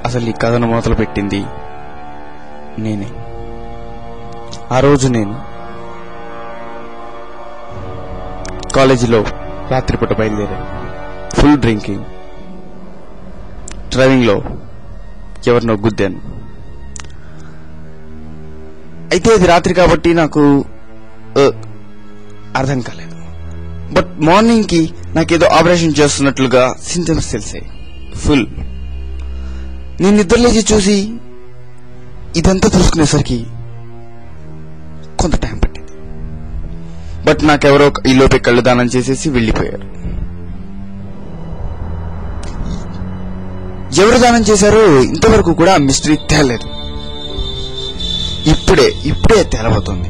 అసలు ఈ కథను మొదలు పెట్టింది నేనే. ఆ రోజు నేను కాలేజీలో రాత్రిపూట బయలుదేరా. Full drinking. డ్రైవింగ్ లో ఎవరినో గుద్దాను. అయితే అది రాత్రి కాబట్టి నాకు అర్థం కాలేదు. బట్ మార్నింగ్ కి నాకేదో ఆపరేషన్ చేస్తున్నట్లుగా సింటమ్స్ తెలిసాయి. ఫుల్. నేను నిద్రలేచి చూసి ఇదంతా చూసుకునేసరికి కొంత టైం పట్టింది. బట్ నాకెవరో ఈలోపే కళ్ళు దానం చేసేసి వెళ్ళిపోయారు. ఎవరు దానం చేశారో ఇంతవరకు కూడా మిస్టరీ తేలలేదు. ఇప్పుడే తేలబోతుంది.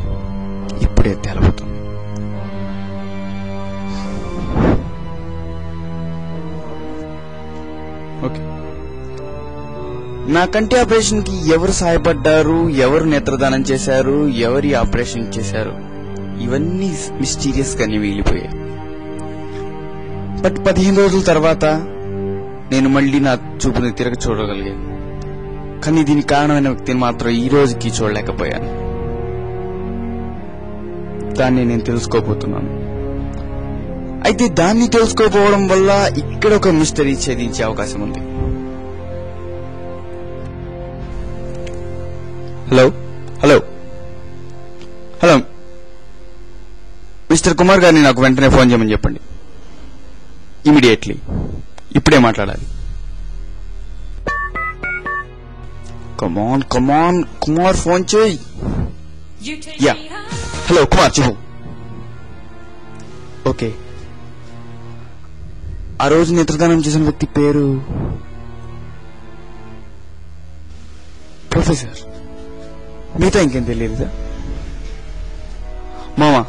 ఓకే, నా కంటి ఆపరేషన్ కి ఎవరు సహాయపడ్డారు, ఎవరు నేత్రదానం చేశారు, ఎవరి ఆపరేషన్ చేశారు, ఇవన్నీ మిస్టీరియస్ గానే మిగిలిపోయాయి. బట్ 15 రోజుల తర్వాత నేను మళ్ళీ నా చూపుని తిరగ చూడగలిగాను. కానీ దీనికి కారణమైన వ్యక్తిని మాత్రం ఈ రోజుకి చూడలేకపోయాను. దాన్ని నేను తెలుసుకోబోతున్నాను. అయితే దాన్ని తెలుసుకోకపోవడం వల్ల ఇక్కడ ఒక మిస్టరీ ఛేదించే అవకాశం ఉంది. హలో మిస్టర్ కుమార్ గారిని నాకు వెంటనే ఫోన్ చేయమని చెప్పండి. ఇమీడియట్లీ. ఇప్పుడే మాట్లాడాలి. కమాన్ కుమార్, ఫోన్ చేయి. యా, హలో కుమార్, చెప్పు. ఓకే, ఆ రోజు నేత్రదానం చేసిన వ్యక్తి పేరు ప్రొఫెసర్. మిగతా ఇంకేం తెలియదుదా మామా?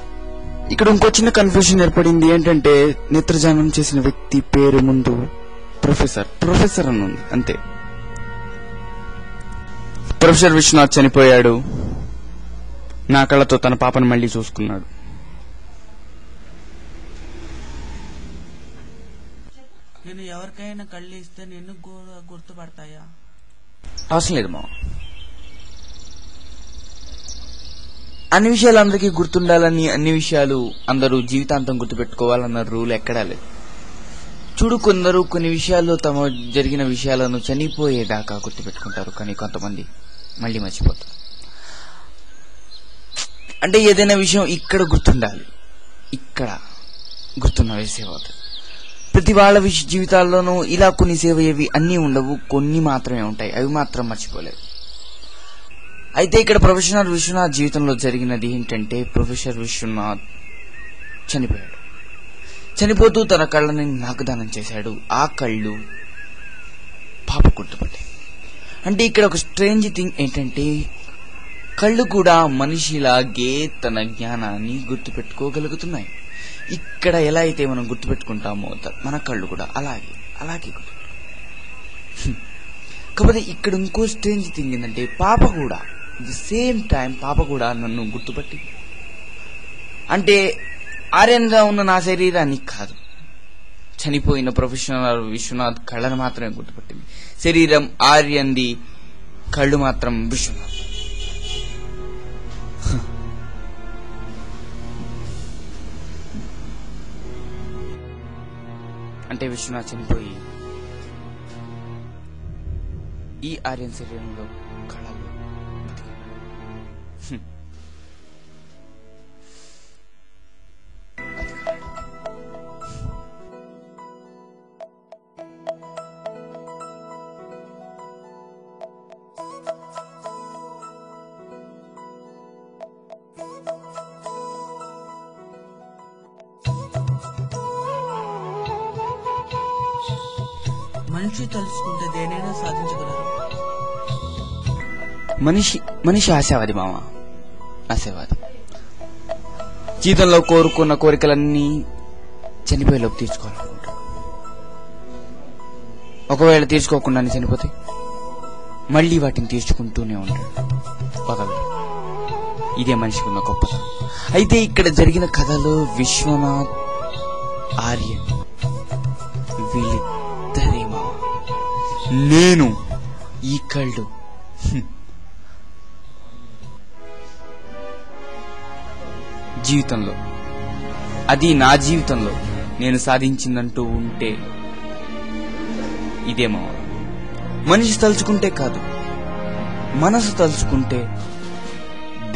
ఇక్కడ ఇంకో చిన్న కన్ఫ్యూజన్ ఏర్పడింది. ఏంటంటే నేత్రదానం చేసిన వ్యక్తి పేరు ముందు ప్రొఫెసర్ అని ఉంది, అంతే. ప్రొఫెసర్ విశ్వనాథ్ చనిపోయాడు. నా కళ్ళతో తన పాపను మళ్లీ చూసుకున్నాడు. నేను ఎవరికైనా కళ్ళు ఇస్తే నిన్ను గుర్తుపడతాయా? అవసరం లేదు మా. అన్ని విషయాలు అందరికీ గుర్తుండాలని, అన్ని విషయాలు అందరూ జీవితాంతం గుర్తుపెట్టుకోవాలన్న రూల్ ఎక్కడా లేదు. చూడు, కొందరు కొన్ని విషయాల్లో తమ జరిగిన విషయాలను చనిపోయేదాకా గుర్తుపెట్టుకుంటారు. కానీ కొంతమంది మళ్ళీ మర్చిపోతారు. అంటే ఏదైనా విషయం ఇక్కడ గుర్తుండాలి, ఇక్కడ గుర్తున్నవే సేవ్ అవుతాయి. ప్రతి వాళ్ళ జీవితాల్లోనూ ఇలా కొన్ని సేవ్ అయ్యేవి అన్నీ ఉండవు, కొన్ని మాత్రమే ఉంటాయి. అవి మాత్రం మర్చిపోలేదు. అయితే ఇక్కడ ప్రొఫెసర్ విశ్వనాథ్ జీవితంలో జరిగినది ఏంటంటే, ప్రొఫెసర్ విశ్వనాథ్ చనిపోయాడు. చనిపోతూ తన కళ్ళని నాకు దానం చేశాడు. ఆ కళ్ళు పాప గుర్తుపట్టాయి. అంటే ఇక్కడ ఒక స్ట్రేంజ్ థింగ్ ఏంటంటే, కళ్ళు కూడా మనిషిలాగే తన జ్ఞానాన్ని గుర్తుపెట్టుకోగలుగుతున్నాయి. ఇక్కడ ఎలా అయితే మనం గుర్తుపెట్టుకుంటామో మన కళ్ళు కూడా అలాగే గుర్తుపెట్టు. కాకపోతే ఇక్కడ ఇంకో స్ట్రేంజ్ థింగ్ ఏంటంటే, పాప కూడా ది సేమ్ టైం పాప కూడా నన్ను గుర్తుపట్టి, అంటే ఆర్యన్గా ఉన్న నా శరీరాన్ని కాదు, చనిపోయిన ప్రొఫెషనల్ విశ్వనాథ్ కళ్ళను మాత్రమే గుర్తుపట్టింది. శరీరం ఆర్యన్ది, కళ్ళు మాత్రం విశ్వనాథ్. అంటే విశ్వనాథ్ చనిపోయి ఈ ఆర్యన్ శరీరంలో కళలు మనిషి తలుచుకుంటే దేనైనా సాధించగలరు. మనిషి ఆశావాది మామ, ఆశావాది. జీవితంలో కోరుకున్న కోరికలన్నీ చనిపోయేలోపు తీర్చుకోవాలనుకుంటాడు. ఒకవేళ తీర్చుకోకుండానే చనిపోతే మళ్లీ వాటిని తీర్చుకుంటూనే ఉంటాడు, వదలడు. ఇదే మనిషికి ఉన్న గొప్పతనం. అయితే ఇక్కడ జరిగిన కథలో విశ్వనాథ్, ఆర్యన్ వీళ్ళిద్దరే మామ. నేను ఈ కళ్ళు జీవితంలో, అది నా జీవితంలో నేను సాధించిందంటూ ఉంటే ఇదేమో. మనిషి తలుచుకుంటే కాదు, మనసు తలుచుకుంటే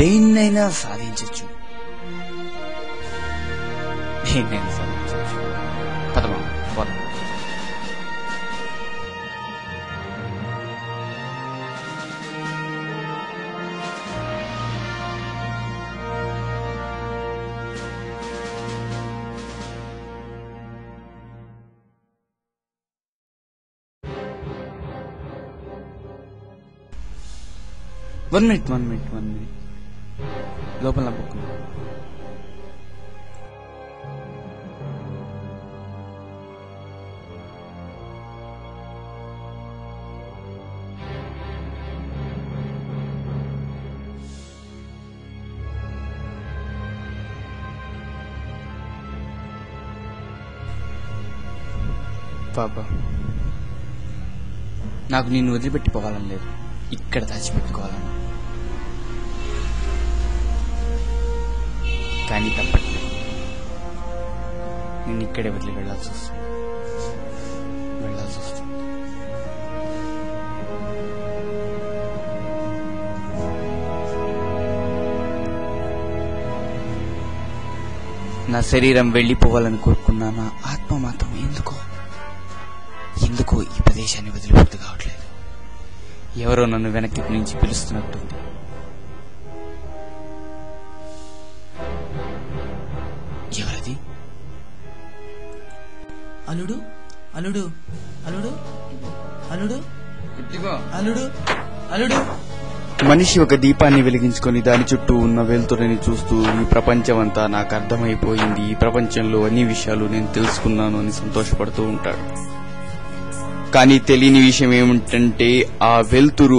దేన్నైనా సాధించచ్చు. దేన్నైనా సాధించచ్చు. పదమా పోదాం. వన్ మినిట్ లోపల బుక్. బాబా, నాకు నిన్ను వదిలిపెట్టిపోవాలని లేదు, ఇక్కడ దాచిపెట్టుకోవాలని. కానీ తప్పట్లేదు, నేను ఇక్కడే వదిలి వెళ్ళాల్సి వస్తుంది. నా శరీరం వెళ్ళిపోవాలని కోరుకున్నా, నా ఆత్మ మాత్రం ఎందుకో ఈ ప్రదేశాన్ని వదిలిపెట్టు కావట్లేదు. ఎవరో నన్ను వెనక్కి నుంచి పిలుస్తున్నట్టుంది. ఎవరది? అల్లుడు అల్లుడు అల్లుడు అల్లుడు అల్లుడు అల్లుడు. మనిషి ఒక దీపాన్ని వెలిగించుకొని దాని చుట్టూ ఉన్న వెలుతురిని చూస్తూ ఈ ప్రపంచం అంతా నాకు అర్థమైపోయింది, ఈ ప్రపంచంలో అన్ని విషయాలు నేను తెలుసుకున్నాను అని సంతోషపడుతూ ఉంటాడు. కానీ తెలియని విషయం ఏమిటంటే ఆ వెలుతురు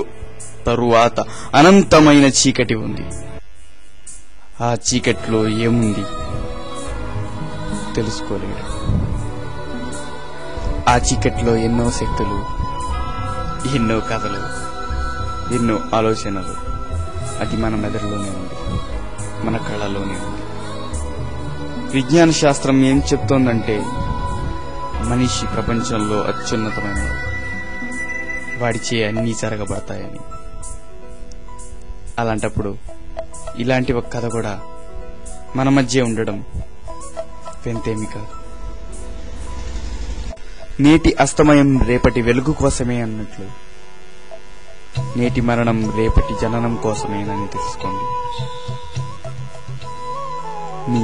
తరువాత అనంతమైన చీకటి ఉంది. ఆ చీకటిలో ఏముంది తెలుసుకోలేడు. ఆ చీకటిలో ఎన్నో శక్తులు, ఎన్నో కథలు, ఎన్నో ఆలోచనలు. అది మన మెదడులోనే ఉంది, మన కళలోనే ఉంది. విజ్ఞాన శాస్త్రం ఏం చెప్తోందంటే మనిషి ప్రపంచంలో అత్యున్నతమైన వాడిచే అన్నీ జరగబడతాయని. అలాంటప్పుడు ఇలాంటి ఒక కథ కూడా మన మధ్య ఉండడం వింతేమీ కాదు. నేటి అస్తమయం రేపటి వెలుగు కోసమే అన్నట్లు, నేటి మరణం రేపటి జననం కోసమేనని తెలుసుకోండి. మీ